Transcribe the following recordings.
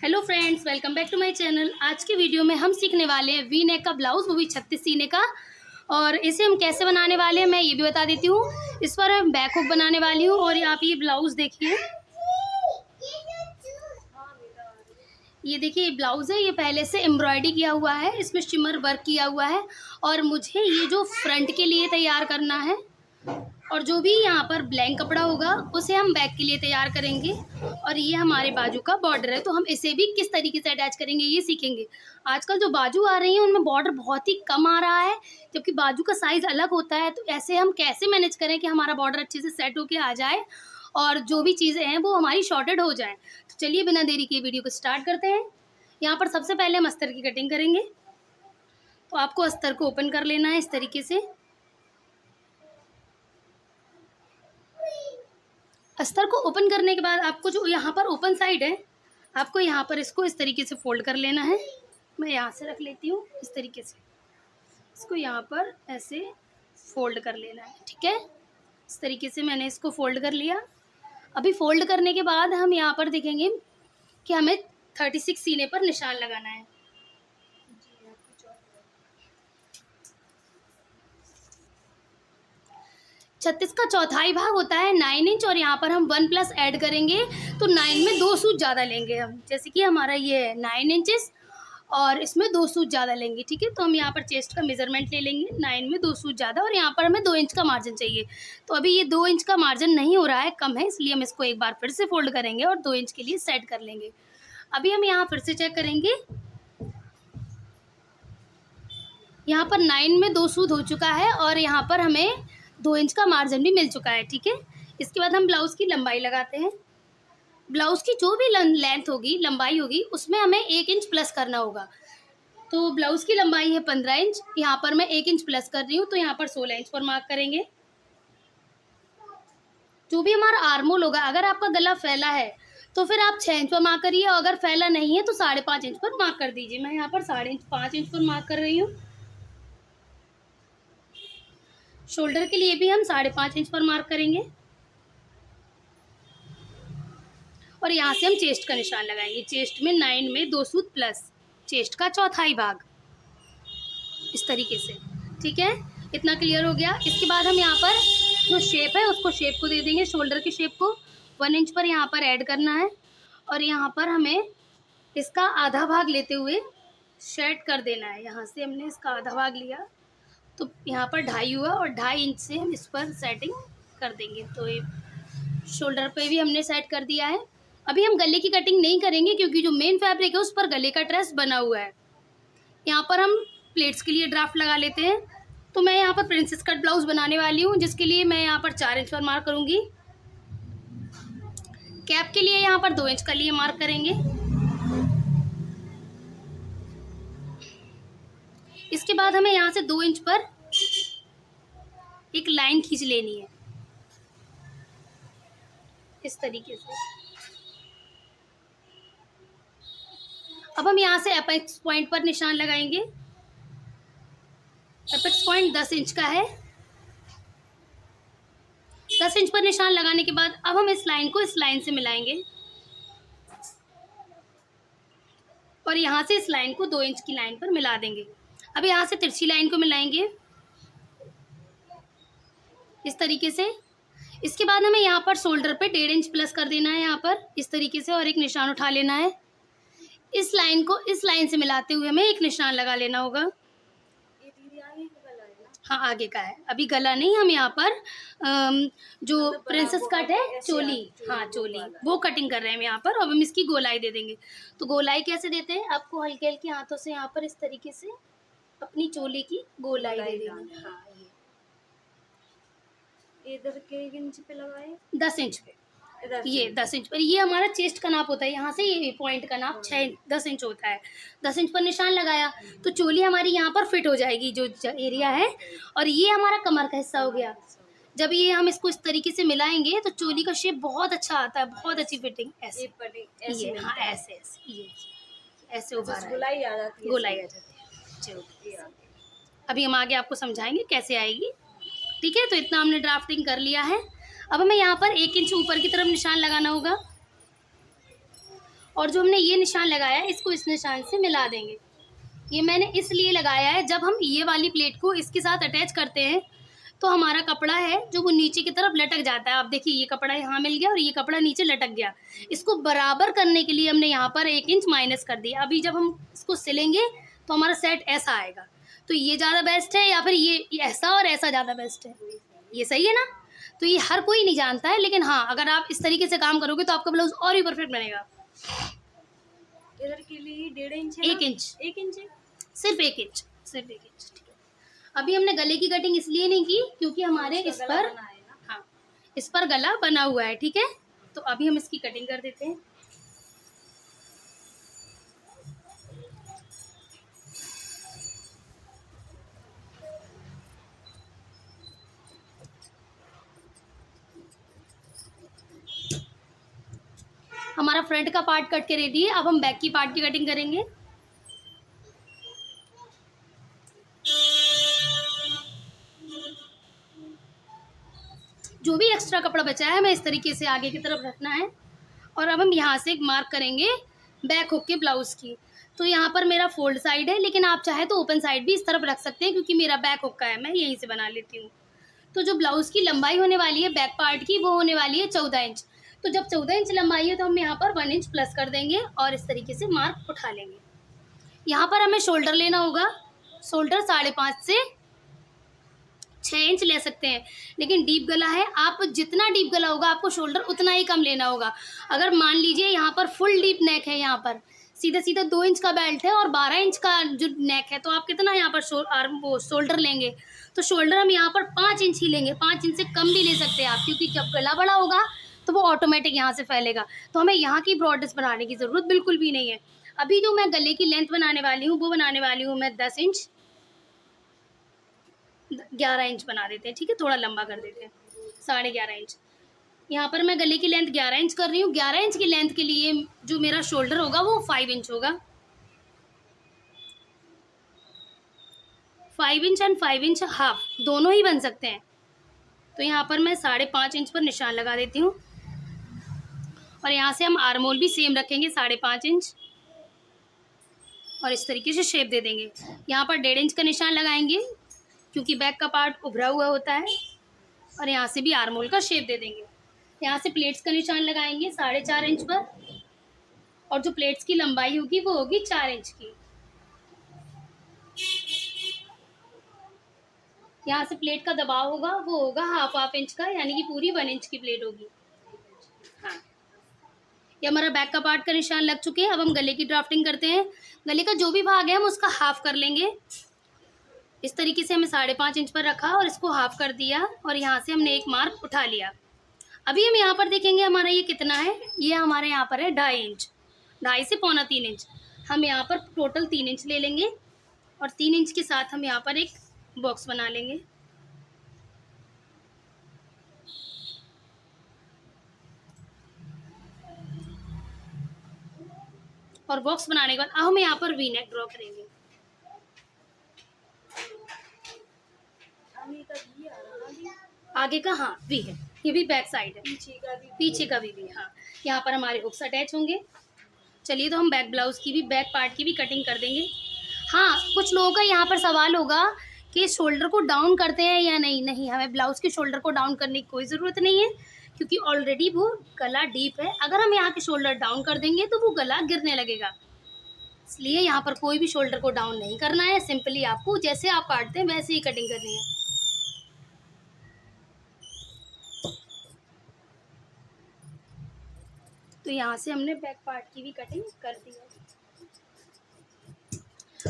Hello friends, welcome back to my channel. आज के video में हम सीखने वाले हैं वी नेक का ब्लाउज़, वो भी 36 सीने का। और इसे हम कैसे बनाने वाले हैं मैं ये भी बता देती हूँ। इस पर मैं बैक हुक बनाने वाली हूँ। और आप ये ब्लाउज़ देखिए, ये देखिए ये ब्लाउज़ है। ये पहले से एम्ब्रॉयडरी किया हुआ है, इसमें शिमर वर्क किया हुआ है। और मुझे ये जो फ्रंट के लिए तैयार करना है और जो भी यहाँ पर ब्लैंक कपड़ा होगा उसे हम बैक के लिए तैयार करेंगे। और ये हमारे बाजू का बॉर्डर है, तो हम इसे भी किस तरीके से अटैच करेंगे ये सीखेंगे। आजकल जो बाजू आ रही हैं उनमें बॉर्डर बहुत ही कम आ रहा है, जबकि बाजू का साइज़ अलग होता है। तो ऐसे हम कैसे मैनेज करें कि हमारा बॉर्डर अच्छे से सेट होके आ जाए और जो भी चीज़ें हैं वो हमारी शॉर्टेड हो जाएँ। तो चलिए बिना देरी के वीडियो को स्टार्ट करते हैं। यहाँ पर सबसे पहले हम अस्तर की कटिंग करेंगे। तो आपको अस्तर को ओपन कर लेना है इस तरीके से। अस्तर को ओपन करने के बाद आपको जो यहाँ पर ओपन साइड है, आपको यहाँ पर इसको इस तरीके से फोल्ड कर लेना है। मैं यहाँ से रख लेती हूँ इस तरीके से। इसको यहाँ पर ऐसे फोल्ड कर लेना है, ठीक है। इस तरीके से मैंने इसको फोल्ड कर लिया। अभी फोल्ड करने के बाद हम यहाँ पर देखेंगे कि हमें 36 सीने पर निशान लगाना है। 36 का चौथाई भाग होता है 9 इंच। और यहाँ पर हम 1 प्लस ऐड करेंगे तो 9 में 2 सूच ज़्यादा लेंगे हम। जैसे कि हमारा ये है 9 इंचेस और इसमें 2 सूच ज़्यादा लेंगे, ठीक है। तो हम यहाँ पर चेस्ट का मेजरमेंट ले लेंगे, 9 में 2 सूच ज़्यादा। और यहाँ पर हमें 2 इंच का मार्जिन चाहिए। तो अभी ये 2 इंच का मार्जिन नहीं हो रहा है, कम है, इसलिए हम इसको एक बार फिर से फोल्ड करेंगे और 2 इंच के लिए सेट कर लेंगे। अभी हम यहाँ फिर से चेक करेंगे, यहाँ पर 9 में 2 सूत हो चुका है और यहाँ पर हमें 2 इंच का मार्जिन भी मिल चुका है, ठीक है। इसके बाद हम ब्लाउज़ की लंबाई लगाते हैं। ब्लाउज़ की जो भी लेंथ होगी, लंबाई होगी, उसमें हमें 1 इंच प्लस करना होगा। तो ब्लाउज़ की लंबाई है 15 इंच, यहाँ पर मैं 1 इंच प्लस कर रही हूँ, तो यहाँ पर 16 इंच पर मार्क करेंगे। जो भी हमारा आर्मोल होगा, अगर आपका गला फैला है तो फिर आप 6 इंच पर मार्क करिए, और अगर फैला नहीं है तो 5.5 इंच पर मार्क कर दीजिए। मैं यहाँ पर 5.5 इंच पर मार्क कर रही हूँ। शोल्डर के लिए भी हम 5.5 इंच पर मार्क करेंगे। और यहाँ से हम चेस्ट का निशान लगाएंगे। चेस्ट में 9 में 2 सूत प्लस चेस्ट का चौथाई भाग, इस तरीके से, ठीक है। इतना क्लियर हो गया। इसके बाद हम यहाँ पर जो शेप है उसको शेप को दे देंगे। शोल्डर की शेप को 1 इंच पर यहाँ पर ऐड करना है। और यहाँ पर हमें इसका आधा भाग लेते हुए सेट कर देना है। यहाँ से हमने इसका आधा भाग लिया तो यहाँ पर 2.5 हुआ और 2.5 इंच से हम इस पर सेटिंग कर देंगे। तो ये शोल्डर पे भी हमने सेट कर दिया है। अभी हम गले की कटिंग नहीं करेंगे क्योंकि जो मेन फैब्रिक है उस पर गले का ट्रेस बना हुआ है। यहाँ पर हम प्लेट्स के लिए ड्राफ्ट लगा लेते हैं। तो मैं यहाँ पर प्रिंसेस कट ब्लाउज़ बनाने वाली हूँ, जिसके लिए मैं यहाँ पर 4 इंच पर मार्क करूँगी। कैप के लिए यहाँ पर 2 इंच का लिए मार्क करेंगे। इसके बाद हमें यहाँ से 2 इंच पर एक लाइन खींच लेनी है इस तरीके से। अब हम यहाँ से एपेक्स पॉइंट पर निशान लगाएंगे। एपेक्स पॉइंट 10 इंच का है। 10 इंच पर निशान लगाने के बाद अब हम इस लाइन को इस लाइन से मिलाएंगे और यहाँ से इस लाइन को 2 इंच की लाइन पर मिला देंगे। अब यहाँ से तिरछी लाइन को मिलाएंगे इस तरीके से। इसके बाद हमें यहाँ पर शोल्डर पे 1.5 इंच प्लस कर देना है, यहाँ पर इस तरीके से, और एक निशान उठा लेना है। इस लाइन को इस लाइन से मिलाते हुए हमें एक निशान लगा लेना होगा। हाँ, आगे का है, अभी गला नहीं। हम यहाँ पर जो प्रिंसेस कट है, चोली, हाँ चोली, वो कटिंग कर रहे हैं हम यहाँ पर। अब हम इसकी गोलाई दे देंगे। तो गोलाई कैसे देते हैं, आपको हल्के हल्के हाथों से यहाँ पर इस तरीके से अपनी चोली की गोलाई दे देंगे। हाँ, ये इधर के इंच पे लगाए, 10 इंच पे, ये 10 इंच पर। ये हमारा चेस्ट का नाप होता है, यहाँ से ये पॉइंट का नाप 10 इंच होता है। 10 इंच पर निशान लगाया तो चोली हमारी यहाँ पर फिट हो जाएगी, जो एरिया है। और ये हमारा कमर का हिस्सा हो गया। जब ये हम इसको इस तरीके से मिलाएंगे तो चोली का शेप बहुत अच्छा आता है, बहुत अच्छी फिटिंग। ऐसे ये, हाँ ऐसे ऐसे, ये ऐसे उभार गोलाई आ जाती है, गोलाई आ जाती है। चलो अभी हम आगे आपको समझाएंगे कैसे आएगी, ठीक है। तो इतना हमने ड्राफ्टिंग कर लिया है। अब हमें यहाँ पर 1 इंच ऊपर की तरफ निशान लगाना होगा और जो हमने ये निशान लगाया है इसको इस निशान से मिला देंगे। ये मैंने इसलिए लगाया है, जब हम ये वाली प्लेट को इसके साथ अटैच करते हैं तो हमारा कपड़ा है जो वो नीचे की तरफ लटक जाता है। आप देखिए ये कपड़ा यहाँ मिल गया और ये कपड़ा नीचे लटक गया। इसको बराबर करने के लिए हमने यहाँ पर 1 इंच माइनस कर दिया। अभी जब हम इसको सिलेंगे तो हमारा सेट ऐसा आएगा। तो ये ज़्यादा बेस्ट है या फिर ये ऐसा और ऐसा ज़्यादा बेस्ट है? ये सही है ना? तो ये हर कोई नहीं जानता है, लेकिन हाँ अगर आप इस तरीके से काम करोगे तो आपका ब्लाउज और भी परफेक्ट बनेगा। इधर के लिए 1.5 इंच है 1 इंच, 1 इंच है, सिर्फ 1 इंच, सिर्फ 1 इंच। ठीक है, अभी हमने गले की कटिंग इसलिए नहीं की क्योंकि हमारे इस गला पर, बना है ना। हाँ इस पर गला बना हुआ है। ठीक है, तो अभी हम इसकी कटिंग कर देते हैं। हमारा फ्रंट का पार्ट कट के रेडी है, अब हम बैक की पार्ट की कटिंग करेंगे। जो भी एक्स्ट्रा कपड़ा बचा है हमें इस तरीके से आगे की तरफ रखना है। और अब हम यहाँ से एक मार्क करेंगे बैक हुक के ब्लाउज की। तो यहाँ पर मेरा फोल्ड साइड है, लेकिन आप चाहे तो ओपन साइड भी इस तरफ रख सकते हैं क्योंकि मेरा बैक हुक का है, मैं यहीं से बना लेती हूँ। तो जो ब्लाउज़ की लंबाई होने वाली है बैक पार्ट की वो होने वाली है 14 इंच। तो जब 14 इंच लंबाई है तो हम यहाँ पर 1 इंच प्लस कर देंगे और इस तरीके से मार्क उठा लेंगे। यहाँ पर हमें शोल्डर लेना होगा। शोल्डर 5.5 से 6 इंच ले सकते हैं, लेकिन डीप गला है, आप जितना डीप गला होगा आपको शोल्डर उतना ही कम लेना होगा। अगर मान लीजिए यहाँ पर फुल डीप नेक है, यहाँ पर सीधा सीधा 2 इंच का बेल्ट है और 12 इंच का जो नेक है, तो आप कितना यहाँ पर शोल्डर लेंगे? तो शोल्डर हम यहाँ पर 5 इंच ही लेंगे। 5 इंच से कम भी ले सकते हैं आप, क्योंकि जब गला बड़ा होगा तो वो ऑटोमेटिक यहाँ से फैलेगा। तो हमें यहाँ की ब्रॉडनेस बनाने की ज़रूरत बिल्कुल भी नहीं है। अभी जो मैं गले की लेंथ बनाने वाली हूँ वो बनाने वाली हूँ मैं 10 इंच, 11 इंच बना देते हैं। ठीक है, थोड़ा लंबा कर देते हैं, 11.5 इंच। यहाँ पर मैं गले की लेंथ 11 इंच कर रही हूँ। 11 इंच की लेंथ के लिए जो मेरा शोल्डर होगा वो 5 इंच होगा। 5 इंच एंड 5 इंच हाफ दोनों ही बन सकते हैं। तो यहाँ पर मैं 5.5 इंच पर निशान लगा देती हूँ और यहाँ से हम आर्म होल भी सेम रखेंगे 5.5 इंच और इस तरीके से शेप दे देंगे। यहाँ पर 1.5 इंच का निशान लगाएंगे क्योंकि बैक का पार्ट उभरा हुआ होता है, और यहाँ से भी आर्म होल का शेप दे देंगे। यहाँ से प्लेट्स का निशान लगाएंगे 4.5 इंच पर, और जो प्लेट्स की लंबाई होगी वो होगी 4 इंच की। यहाँ से प्लेट का दबाव होगा वो होगा हाफ इंच का, यानी कि पूरी 1 इंच की प्लेट होगी। हाँ, ये हमारा बैक का पार्ट का निशान लग चुके हैं। अब हम गले की ड्राफ्टिंग करते हैं। गले का जो भी भाग है हम उसका हाफ कर लेंगे। इस तरीके से हमें 5.5 इंच पर रखा और इसको हाफ कर दिया और यहाँ से हमने एक मार्क उठा लिया। अभी हम यहाँ पर देखेंगे हमारा ये कितना है। ये हमारे यहाँ पर है 2.5 इंच, 2.5 से 2.25 इंच। हम यहाँ पर टोटल 3 इंच ले लेंगे और 3 इंच के साथ हम यहाँ पर एक बॉक्स बना लेंगे। और बॉक्स बनाने के बाद अब हम यहाँ पर वी नेक ड्रॉ करेंगे। आगे का हाँ वी है, ये भी बैक साइड है, पीछे का भी हाँ। यहाँ पर हमारे हुक्स अटैच होंगे। चलिए, तो हम बैक ब्लाउज की भी, बैक पार्ट की भी कटिंग कर देंगे। हाँ, कुछ लोगों का यहाँ पर सवाल होगा कि शोल्डर को डाउन करते हैं या नहीं। नहीं, हमें ब्लाउज के शोल्डर को डाउन करने की कोई ज़रूरत नहीं है क्योंकि ऑलरेडी वो गला डीप है। अगर हम यहाँ के शोल्डर डाउन कर देंगे तो वो गला गिरने लगेगा, इसलिए यहाँ पर कोई भी शोल्डर को डाउन नहीं करना है। सिंपली आपको जैसे आप काटते हैं वैसे ही कटिंग करनी है। तो यहाँ से हमने बैक पार्ट की भी कटिंग कर दी है।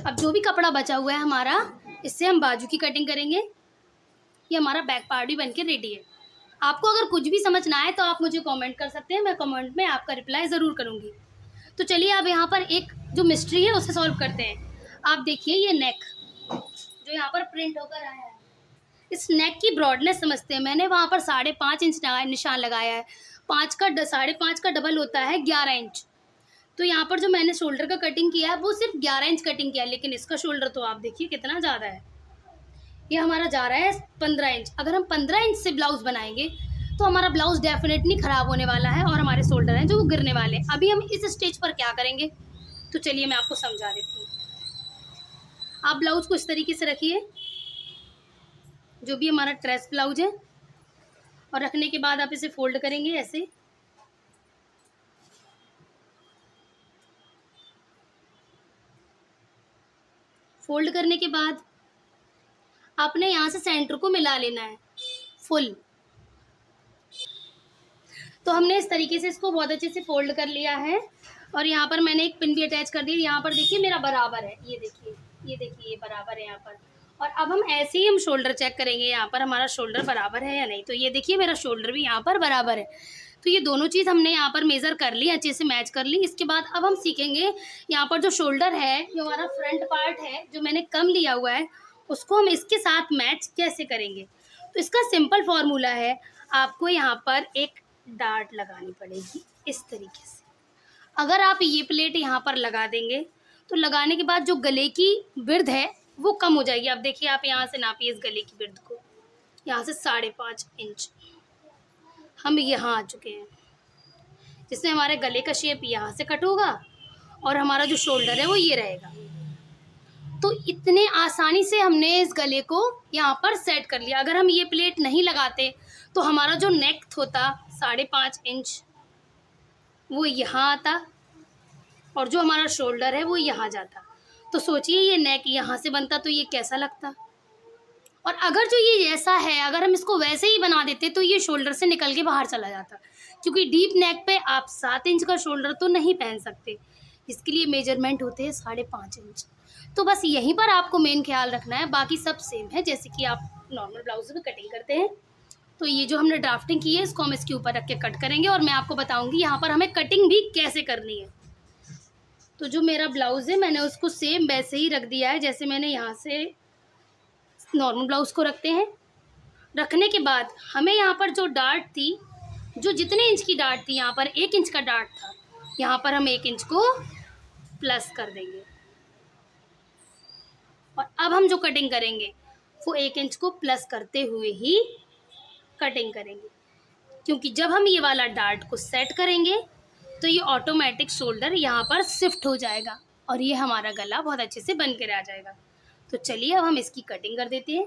अब जो भी कपड़ा बचा हुआ है हमारा, इससे हम बाजू की कटिंग करेंगे। ये हमारा बैक पार्ट भी बनके रेडी है। आपको अगर कुछ भी समझ ना आए तो आप मुझे कमेंट कर सकते हैं, मैं कमेंट में आपका रिप्लाई ज़रूर करूँगी। तो चलिए, अब यहाँ पर एक जो मिस्ट्री है उसे सॉल्व करते हैं। आप देखिए, ये नेक जो यहाँ पर प्रिंट होकर आया है, इस नेक की ब्रॉडनेस समझते हैं। मैंने वहाँ पर 5.5 इंच निशान लगाया है। 5.5 का डबल होता है 11 इंच। तो यहाँ पर जो मैंने शोल्डर का कटिंग किया है वो सिर्फ 11 इंच कटिंग किया है, लेकिन इसका शोल्डर तो आप देखिए कितना ज़्यादा है। ये हमारा जा रहा है 15 इंच। अगर हम 15 इंच से ब्लाउज बनाएंगे तो हमारा ब्लाउज डेफिनेटली ख़राब होने वाला है और हमारे शोल्डर हैं जो वो गिरने वाले हैं। अभी हम इस स्टेज पर क्या करेंगे, तो चलिए मैं आपको समझा देती हूँ। आप ब्लाउज को इस तरीके से रखिए, जो भी हमारा ट्रेस ब्लाउज है, और रखने के बाद आप इसे फोल्ड करेंगे ऐसे। फोल्ड करने के बाद आपने यहाँ से सेंटर को मिला लेना है फुल। तो हमने इस तरीके से इसको बहुत अच्छे से फोल्ड कर लिया है और यहाँ पर मैंने एक पिन भी अटैच कर दी। यहाँ पर देखिए मेरा बराबर है, ये देखिए, ये देखिए, ये बराबर है यहाँ पर। और अब हम ऐसे ही हम शोल्डर चेक करेंगे यहाँ पर हमारा शोल्डर बराबर है या नहीं। तो ये देखिए मेरा शोल्डर भी यहाँ पर बराबर है। तो ये दोनों चीज़ हमने यहाँ पर मेज़र कर ली, अच्छे से मैच कर ली। इसके बाद अब हम सीखेंगे यहाँ पर जो शोल्डर है, जो हमारा फ्रंट पार्ट है, जो मैंने कम लिया हुआ है, उसको हम इसके साथ मैच कैसे करेंगे। तो इसका सिंपल फॉर्मूला है, आपको यहाँ पर एक डार्ट लगानी पड़ेगी इस तरीके से। अगर आप ये प्लेट यहाँ पर लगा देंगे तो लगाने के बाद जो गले की विड्थ है वो कम हो जाएगी। अब देखिए, आप यहाँ से नापिए इस गले की विड्थ को, यहाँ से 5.5 इंच हम यहाँ आ चुके हैं, जिसमें हमारे गले का शेप यहाँ से कट होगा और हमारा जो शोल्डर है वो ये रहेगा। तो इतने आसानी से हमने इस गले को यहाँ पर सेट कर लिया। अगर हम ये प्लेट नहीं लगाते तो हमारा जो नेक होता 5.5 इंच वो यहाँ आता और जो हमारा शोल्डर है वो यहाँ जाता। तो सोचिए ये नेक यहाँ से बनता तो ये कैसा लगता। और अगर जो ये ऐसा है, अगर हम इसको वैसे ही बना देते तो ये शोल्डर से निकल के बाहर चला जाता, क्योंकि डीप नेक पे आप 7 इंच का शोल्डर तो नहीं पहन सकते। इसके लिए मेजरमेंट होते हैं 5.5 इंच। तो बस यहीं पर आपको मेन ख्याल रखना है, बाकी सब सेम है जैसे कि आप नॉर्मल ब्लाउज में कटिंग करते हैं। तो ये जो हमने ड्राफ्टिंग की है इसको हम इसके ऊपर रख के कट करेंगे और मैं आपको बताऊंगी यहाँ पर हमें कटिंग भी कैसे करनी है। तो जो मेरा ब्लाउज़ है मैंने उसको सेम वैसे ही रख दिया है जैसे मैंने यहाँ से नॉर्मल ब्लाउज़ को रखते हैं। रखने के बाद हमें यहाँ पर जो डार्ट थी, जो जितने इंच की डार्ट थी, यहाँ पर 1 इंच का डार्ट था, यहाँ पर हम 1 इंच को प्लस कर देंगे। और अब हम जो कटिंग करेंगे वो 1 इंच को प्लस करते हुए ही कटिंग करेंगे, क्योंकि जब हम ये वाला डार्ट को सेट करेंगे तो ये ऑटोमेटिक शोल्डर यहाँ पर शिफ्ट हो जाएगा और ये हमारा गला बहुत अच्छे से बन कर आ जाएगा। तो चलिए अब हम इसकी कटिंग कर देते हैं।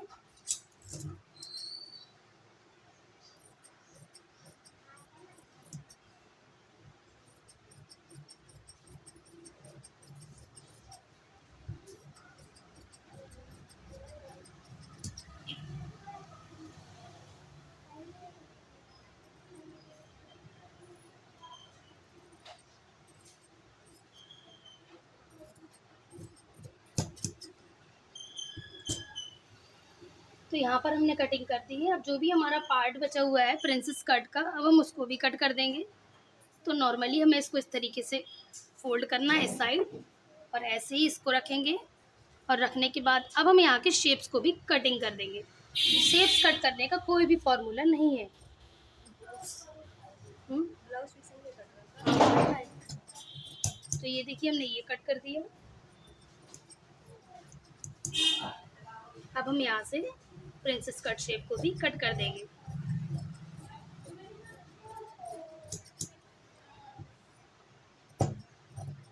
तो यहाँ पर हमने कटिंग कर दी है। अब जो भी हमारा पार्ट बचा हुआ है प्रिंसेस कट का, अब हम उसको भी कट कर देंगे। तो नॉर्मली हमें इसको इस तरीके से फोल्ड करना है इस साइड और ऐसे ही इसको रखेंगे। और रखने के बाद अब हम यहाँ के शेप्स को भी कटिंग कर देंगे। शेप्स कट करने का कोई भी फॉर्मूला नहीं है। ब्लाउज पीस नहीं कट रहा है। तो ये देखिए हमने ये कट कर दिया। अब हम यहाँ से प्रिंसेस कट शेप को भी कट कर देंगे।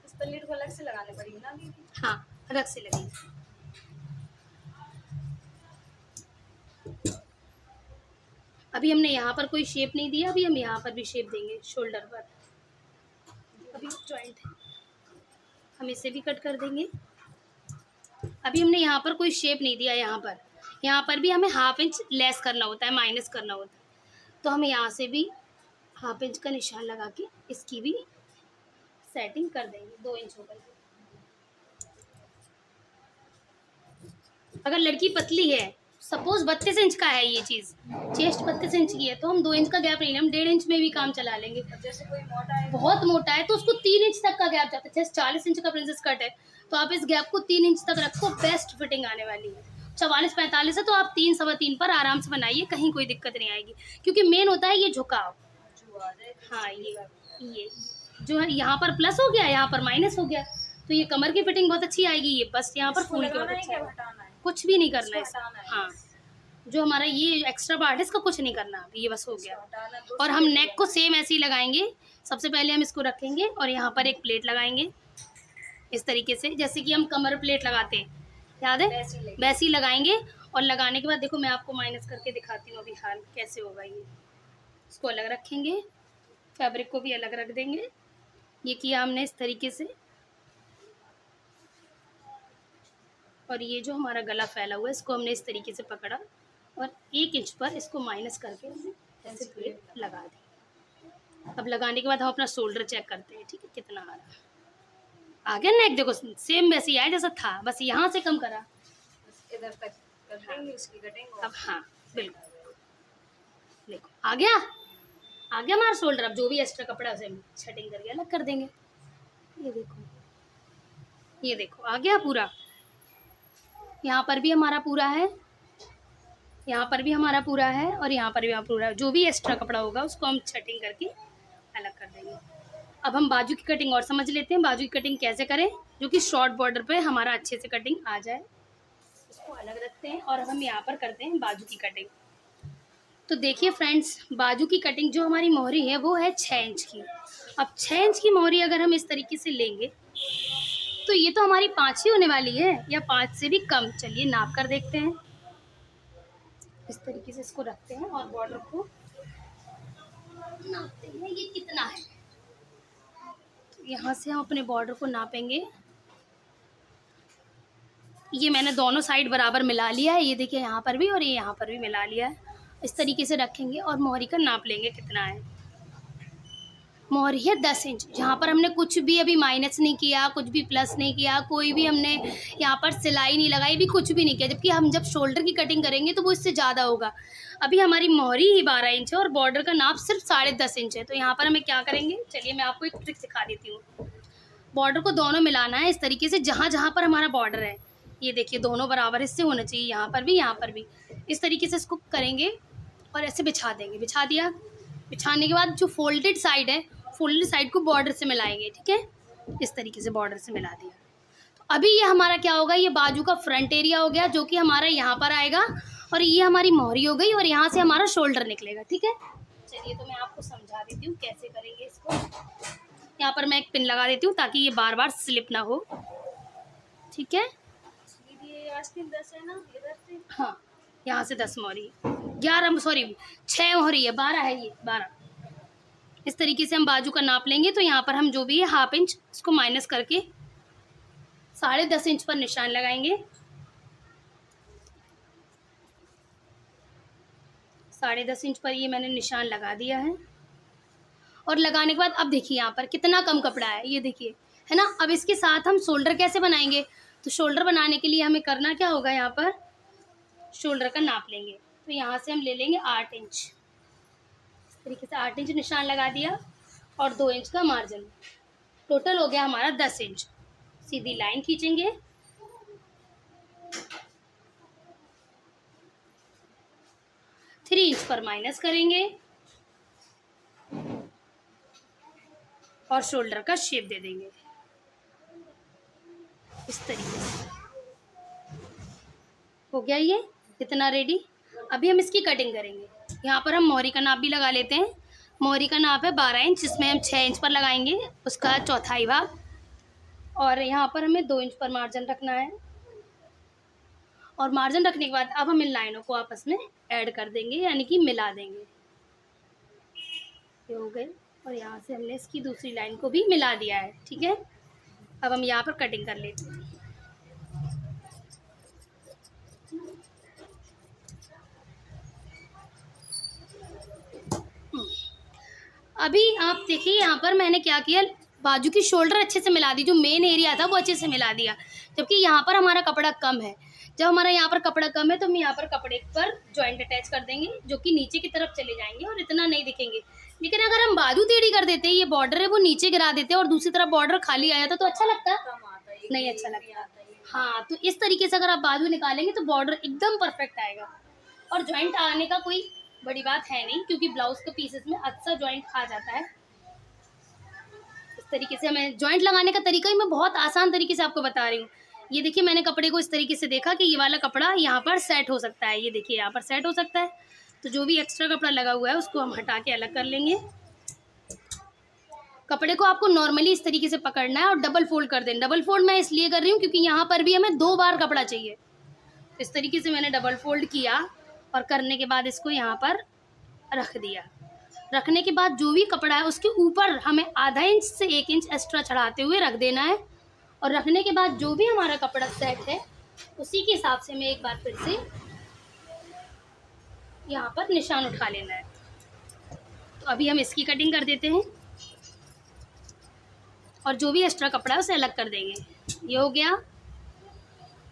इस पर लीड को अलग से लगाने पड़ेगी ना दीदी? हाँ, अलग से लगेगी। अभी हमने यहाँ पर कोई शेप नहीं दिया, अभी हम यहाँ पर भी शेप देंगे शोल्डर पर। अभी जॉइंट है, हम इसे भी कट कर देंगे। अभी हमने यहाँ पर कोई शेप नहीं दिया, यहाँ पर भी हमें 1/2 इंच लेस करना होता है, माइनस करना होता है। तो हम यहाँ से भी 1/2 इंच का निशान लगा के इसकी भी सेटिंग कर देंगे। 2 इंच हो गई। अगर लड़की पतली है, सपोज 32 इंच का है ये चीज़, चेस्ट 32 इंच की है, तो हम 2 इंच का गैप नहीं, हम 1.5 इंच में भी काम चला लेंगे। जैसे कोई मोटा है, बहुत मोटा है तो उसको 3 इंच तक का गैप जाता है। जैसे 40 इंच का प्रिंसेस कट है तो आप इस गैप को 3 इंच तक रखो, बेस्ट फिटिंग आने वाली है। 44-45 है तो आप 3 सवा 3 पर आराम से बनाइए, कहीं कोई दिक्कत नहीं आएगी। क्योंकि मेन होता है ये झुकाव। जो आ जाए हाँ, ये जो है यहाँ पर प्लस हो गया, यहाँ पर माइनस हो गया, तो ये कमर की फिटिंग बहुत अच्छी आएगी। ये बस यहाँ पर फूल के बहुत अच्छा है। हटाना है, कुछ भी नहीं करना है इसको हटाना है। हाँ, जो हमारा ये एक्स्ट्रा पार्ट है इसका कुछ नहीं करना, अभी ये बस हो गया। हटाना दो और हम नेक को सेम ऐसे ही लगाएंगे। सबसे पहले हम इसको रखेंगे और यहाँ पर एक प्लेट लगाएंगे इस तरीके से, जैसे कि हम कमर प्लेट लगाते हैं, याद है, वैसे ही लगेगा। वैसे ही लगाएंगे। और लगाने के बाद देखो मैं आपको माइनस करके दिखाती हूँ अभी हाल कैसे होगा ये। इसको अलग रखेंगे, फैब्रिक को भी अलग रख देंगे। ये किया हमने इस तरीके से। और ये जो हमारा गला फैला हुआ है इसको हमने इस तरीके से पकड़ा और 1 इंच पर इसको माइनस करके हमने ऐसे प्लेट लगा दी। अब लगाने के बाद हम अपना शोल्डर चेक करते हैं, ठीक है, कितना आ रहा है। आ गया नेक, देखो सेम वैसे ही आया जैसा था, बस यहाँ से कम करा। बस इधर तक कर देंगे, इसकी कटिंग। अब हाँ बिल्कुल, देखो आ गया हमारा शोल्डर। अब जो भी एक्स्ट्रा कपड़ा है उसे हम कटिंग करके अलग कर देंगे। ये देखो आ गया पूरा। यहाँ पर भी हमारा पूरा है, यहाँ पर भी हमारा पूरा है और यहाँ पर भी हमारा पूरा है। जो भी एक्स्ट्रा कपड़ा होगा उसको हम कटिंग करके अलग कर देंगे। अब हम बाजू की कटिंग और समझ लेते हैं, बाजू की कटिंग कैसे करें जो कि शॉर्ट बॉर्डर पे हमारा अच्छे से कटिंग आ जाए। इसको अलग रखते हैं और हम यहाँ पर करते हैं बाजू की कटिंग। तो देखिए फ्रेंड्स, बाजू की कटिंग जो हमारी मोहरी है वो है 6 इंच की। अब 6 इंच की मोहरी अगर हम इस तरीके से लेंगे तो ये तो हमारी 5 ही होने वाली है या 5 से भी कम। चलिए नाप कर देखते हैं। इस तरीके से इसको रखते हैं और बॉर्डर को नापते हैं ये कितना है। तो यहाँ से हम अपने बॉर्डर को नापेंगे। ये मैंने दोनों साइड बराबर मिला लिया है, ये देखिए यहाँ पर भी और ये यहाँ पर भी मिला लिया है। इस तरीके से रखेंगे और मोहरी का नाप लेंगे कितना है। मोहरी है 10 इंच। यहाँ पर हमने कुछ भी अभी माइनस नहीं किया, कुछ भी प्लस नहीं किया, कोई भी हमने यहाँ पर सिलाई नहीं लगाई, भी कुछ भी नहीं किया। जबकि हम जब शोल्डर की कटिंग करेंगे तो वो इससे ज़्यादा होगा। अभी हमारी मोहरी ही 12 इंच है और बॉर्डर का नाप सिर्फ 10.5 इंच है। तो यहाँ पर हमें क्या करेंगे, चलिए मैं आपको एक ट्रिक सिखा देती हूँ। बॉर्डर को दोनों मिलाना है इस तरीके से, जहाँ जहाँ पर हमारा बॉर्डर है ये देखिए दोनों बराबर इससे होना चाहिए, यहाँ पर भी यहाँ पर भी। इस तरीके से इसको करेंगे और ऐसे बिछा देंगे। बिछा दिया, बिछाने के बाद जो फोल्डेड साइड है, फोल्डेड साइड को बॉर्डर से मिलाएंगे, ठीक है, इस तरीके से बॉर्डर से मिला दिया। तो अभी ये हमारा क्या होगा, ये बाजू का फ्रंट एरिया हो गया जो कि हमारा यहाँ पर आएगा और ये हमारी मोहरी हो गई और यहाँ से हमारा शोल्डर निकलेगा, ठीक है। चलिए तो मैं आपको समझा देती हूँ कैसे करेंगे इसको। यहाँ पर मैं एक पिन लगा देती हूँ ताकि ये बार बार स्लिप ना हो, ठीक है। ये आस्तीन 10 है ना, इधर से हाँ यहाँ से 10 मोहरी, 11 सॉरी 6 मोहरी है, 12 है ये 12। इस तरीके से हम बाजू का नाप लेंगे। तो यहाँ पर हम जो भी है ½ इंच इसको माइनस करके 10.5 इंच पर निशान लगाएंगे। 10.5 इंच पर ये मैंने निशान लगा दिया है। और लगाने के बाद अब देखिए यहाँ पर कितना कम कपड़ा है, ये देखिए, है ना। अब इसके साथ हम शोल्डर कैसे बनाएंगे, तो शोल्डर बनाने के लिए हमें करना क्या होगा, यहाँ पर शोल्डर का नाप लेंगे। तो यहाँ से हम ले लेंगे 8 इंच, इस तरीके से 8 इंच निशान लगा दिया और 2 इंच का मार्जिन। टोटल हो गया हमारा 10 इंच। सीधी लाइन खींचेंगे, थ्री इंच पर माइनस करेंगे और शोल्डर का शेप दे देंगे इस तरीके से। हो गया ये इतना रेडी। अभी हम इसकी कटिंग करेंगे। यहाँ पर हम मोहरी का नाप भी लगा लेते हैं। मोहरी का नाप है 12 इंच, जिसमें हम 6 इंच पर लगाएंगे उसका चौथाई भाग। और यहाँ पर हमें 2 इंच पर मार्जिन रखना है। और मार्जिन रखने के बाद अब हम इन लाइनों को आपस में ऐड कर देंगे, यानी कि मिला देंगे। ये हो गए और यहाँ से हमने इसकी दूसरी लाइन को भी मिला दिया है, ठीक है। अब हम यहाँ पर कटिंग कर लेते हैं। अभी आप देखिए यहाँ पर मैंने क्या किया, बाजू की शोल्डर अच्छे से मिला दी, जो मेन एरिया था वो अच्छे से मिला दिया। जबकि यहाँ पर हमारा कपड़ा कम है। जब हमारा यहाँ पर कपड़ा कम है तो हम यहाँ पर कपड़े पर जॉइंट अटैच कर देंगे, जो कि नीचे की तरफ चले जाएंगे और इतना नहीं दिखेंगे। लेकिन अगर हम बाजू टेढ़ी कर देते, ये बॉर्डर है वो नीचे गिरा देते और दूसरी तरफ बॉर्डर खाली आ जाता तो अच्छा लगता, कम आता है, नहीं अच्छा लगता। हाँ, तो इस तरीके से अगर आप बाजू निकालेंगे तो बॉर्डर एकदम परफेक्ट आएगा और जॉइंट आने का कोई बड़ी बात है नहीं, क्योंकि ब्लाउज के पीसेस में अच्छा जॉइंट आ जाता है। इस तरीके से हमें जॉइंट लगाने का तरीका ही मैं बहुत आसान तरीके से आपको बता रही हूँ। ये देखिए मैंने कपड़े को इस तरीके से देखा कि ये वाला कपड़ा यहाँ पर सेट हो सकता है, ये देखिए यहाँ पर सेट हो सकता है। तो जो भी एक्स्ट्रा कपड़ा लगा हुआ है उसको हम हटा के अलग कर लेंगे। कपड़े को आपको नॉर्मली इस तरीके से पकड़ना है और डबल फोल्ड कर देना। डबल फोल्ड मैं इसलिए कर रही हूँ क्योंकि यहाँ पर भी हमें 2 बार कपड़ा चाहिए। इस तरीके से मैंने डबल फोल्ड किया और करने के बाद इसको यहाँ पर रख दिया। रखने के बाद जो भी कपड़ा है उसके ऊपर हमें आधा इंच से 1 इंच एक्स्ट्रा चढ़ाते हुए रख देना है। और रखने के बाद जो भी हमारा कपड़ा सेट है उसी के हिसाब से हमें एक बार फिर से यहाँ पर निशान उठा लेना है। तो अभी हम इसकी कटिंग कर देते हैं और जो भी एक्स्ट्रा कपड़ा है उसे अलग कर देंगे। ये हो गया।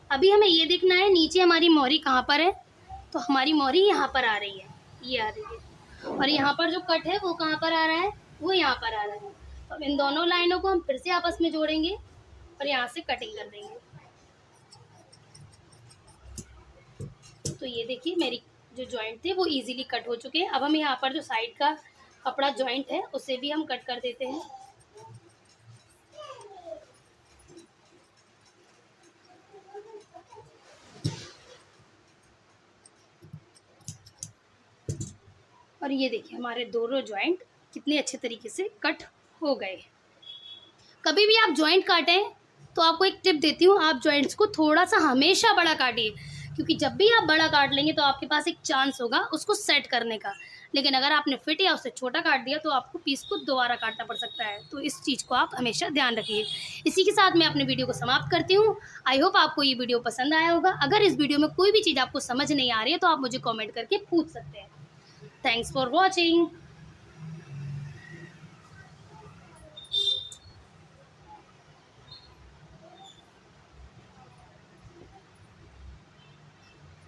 अभी हमें ये देखना है नीचे हमारी मोहरी कहाँ पर है। तो हमारी मोहरी यहाँ पर आ रही है, ये आ रही है। और यहाँ पर जो कट है वो कहाँ पर आ रहा है, वो यहाँ पर आ रहा है। तो अब इन दोनों लाइनों को हम फिर से आपस में जोड़ेंगे और यहाँ से कटिंग कर देंगे। तो ये देखिए मेरी जो जॉइंट थे वो इजीली कट हो चुके हैं। अब हम यहाँ पर जो साइड का कपड़ा जॉइंट है उसे भी हम कट कर देते हैं। और ये देखिए हमारे दोनों जॉइंट कितने अच्छे तरीके से कट हो गए। कभी भी आप जॉइंट काटें तो आपको एक टिप देती हूँ, आप जॉइंट्स को थोड़ा सा हमेशा बड़ा काटिए, क्योंकि जब भी आप बड़ा काट लेंगे तो आपके पास एक चांस होगा उसको सेट करने का। लेकिन अगर आपने फिट या उससे छोटा काट दिया तो आपको पीस को दोबारा काटना पड़ सकता है। तो इस चीज़ को आप हमेशा ध्यान रखिए। इसी के साथ मैं अपने वीडियो को समाप्त करती हूँ। आई होप आपको ये वीडियो पसंद आया होगा। अगर इस वीडियो में कोई भी चीज़ आपको समझ नहीं आ रही है तो आप मुझे कॉमेंट करके पूछ सकते हैं। Thanks for watching.